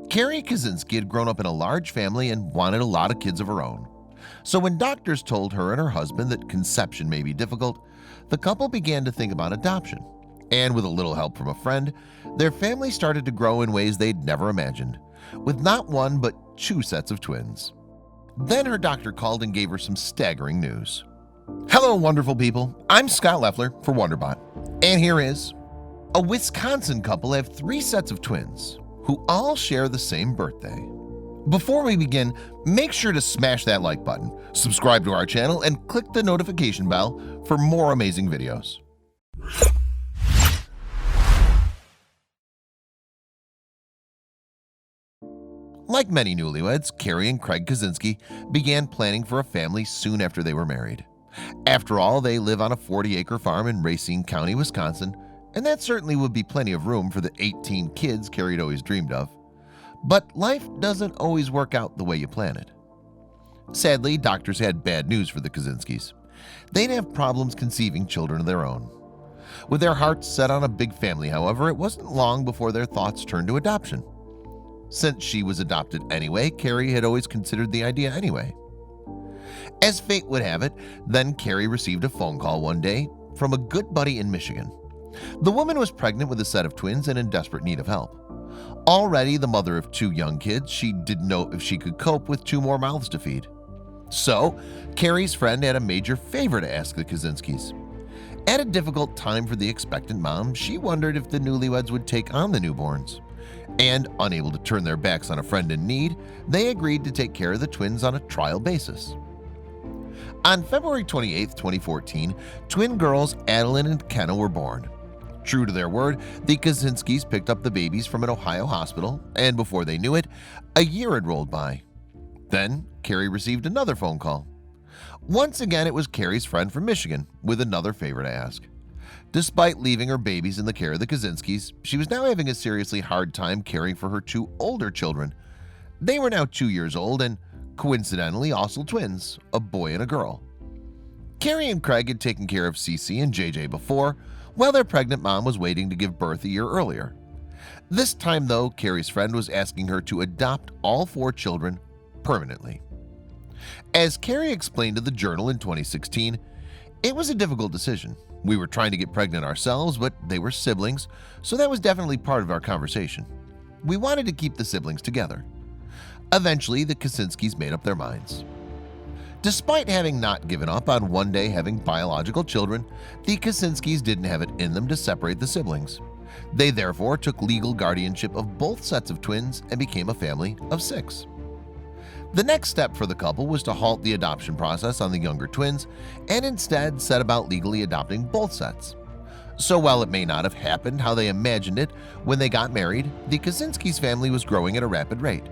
Carrie Kosinski had grown up in a large family and wanted a lot of kids of her own. So when doctors told her and her husband that conception may be difficult, the couple began to think about adoption. And with a little help from a friend, their family started to grow in ways they'd never imagined, with not one but 2 sets of twins. Then her doctor called and gave her some staggering news. Hello, wonderful people. I'm Scott Leffler for WonderBot. And here is a Wisconsin couple have 3 sets of twins who all share the same birthday. Before we begin, make sure to smash that like button, subscribe to our channel, and click the notification bell for more amazing videos. Like many newlyweds, Carrie and Craig Kosinski began planning for a family soon after they were married. After all, they live on a 40-acre farm in Racine County, Wisconsin, and that certainly would be plenty of room for the 18 kids Carrie had always dreamed of. But life doesn't always work out the way you plan it. Sadly, doctors had bad news for the Kosinskis. They'd have problems conceiving children of their own. With their hearts set on a big family, however, it wasn't long before their thoughts turned to adoption. Since she was adopted anyway, Carrie had always considered the idea anyway. As fate would have it, then Carrie received a phone call one day from a good buddy in Michigan. The woman was pregnant with a set of twins and in desperate need of help. Already the mother of 2 young kids, she didn't know if she could cope with 2 more mouths to feed. So, Carrie's friend had a major favor to ask the Kosinskis. At a difficult time for the expectant mom, she wondered if the newlyweds would take on the newborns. And unable to turn their backs on a friend in need, they agreed to take care of the twins on a trial basis. On February 28, 2014, twin girls Adeline and Kenna were born. True to their word, the Kosinskis picked up the babies from an Ohio hospital, and before they knew it, a year had rolled by. Then, Carrie received another phone call. Once again, it was Carrie's friend from Michigan with another favor to ask. Despite leaving her babies in the care of the Kosinskis, she was now having a seriously hard time caring for her 2 older children. They were now 2 years old and, coincidentally, also twins, a boy and a girl. Carrie and Craig had taken care of Cece and JJ before, while their pregnant mom was waiting to give birth a year earlier. This time, though, Carrie's friend was asking her to adopt all 4 children permanently. As Carrie explained to the Journal in 2016, it was a difficult decision. We were trying to get pregnant ourselves, but they were siblings, so that was definitely part of our conversation. We wanted to keep the siblings together. Eventually, the Kosinskis made up their minds. Despite having not given up on one day having biological children, the Kosinskis didn't have it in them to separate the siblings. They therefore took legal guardianship of both sets of twins and became a family of 6. The next step for the couple was to halt the adoption process on the younger twins and instead set about legally adopting both sets. So while it may not have happened how they imagined it when they got married, the Kosinskis' family was growing at a rapid rate.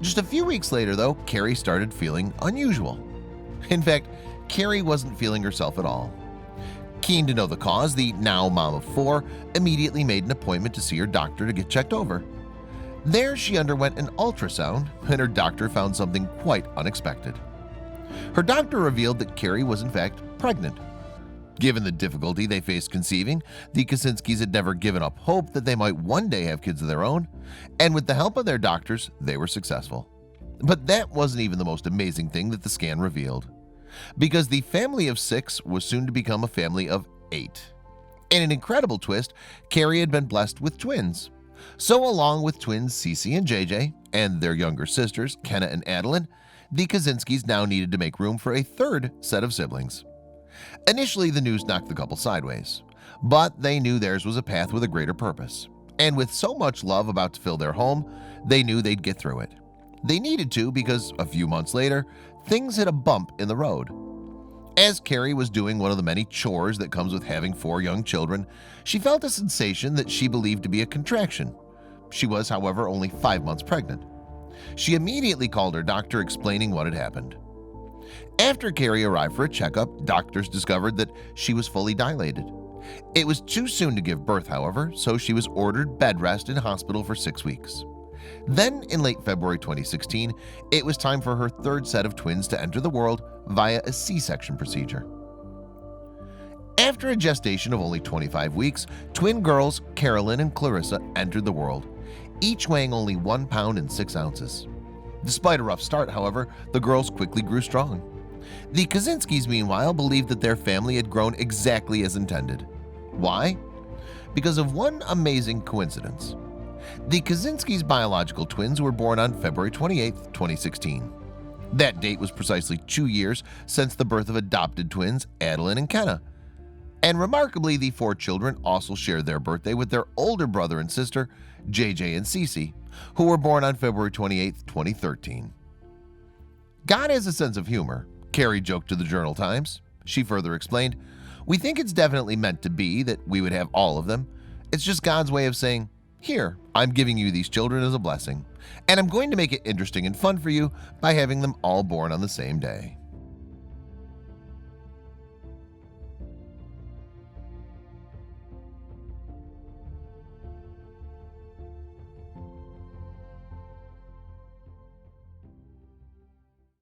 Just a few weeks later, though, Carrie started feeling unusual. In fact, Carrie wasn't feeling herself at all. Keen to know the cause, the now mom of 4 immediately made an appointment to see her doctor to get checked over. There she underwent an ultrasound, and her doctor found something quite unexpected. Her doctor revealed that Carrie was in fact pregnant. Given the difficulty they faced conceiving, the Kosinskis had never given up hope that they might one day have kids of their own, and with the help of their doctors, they were successful. But that wasn't even the most amazing thing that the scan revealed, because the family of 6 was soon to become a family of 8. In an incredible twist, Carrie had been blessed with twins. So along with twins Cece and JJ, and their younger sisters Kenna and Adeline, the Kosinskis now needed to make room for a 3rd set of siblings. Initially, the news knocked the couple sideways, but they knew theirs was a path with a greater purpose. And with so much love about to fill their home, they knew they'd get through it. They needed to because a few months later, things hit a bump in the road. As Carrie was doing one of the many chores that comes with having 4 young children, she felt a sensation that she believed to be a contraction. She was, however, only 5 months pregnant. She immediately called her doctor explaining what had happened. After Carrie arrived for a checkup, doctors discovered that she was fully dilated. It was too soon to give birth, however, so she was ordered bed rest in hospital for 6 weeks. Then, in late February 2016, it was time for her 3rd set of twins to enter the world via a C-section procedure. After a gestation of only 25 weeks, twin girls Carolyn and Clarissa entered the world. each weighing only 1 pound and 6 ounces. Despite a rough start, however, the girls quickly grew strong. The Kosinskis, meanwhile, believed that their family had grown exactly as intended. Why? Because of one amazing coincidence. The Kosinskis' biological twins were born on February 28, 2016. That date was precisely 2 years since the birth of adopted twins Adeline and Kenna. And remarkably, the 4 children also shared their birthday with their older brother and sister, JJ and Cece, who were born on February 28, 2013. God has a sense of humor, Carrie joked to the Journal Times. She further explained, "We think it's definitely meant to be that we would have all of them. It's just God's way of saying, here, I'm giving you these children as a blessing, and I'm going to make it interesting and fun for you by having them all born on the same day."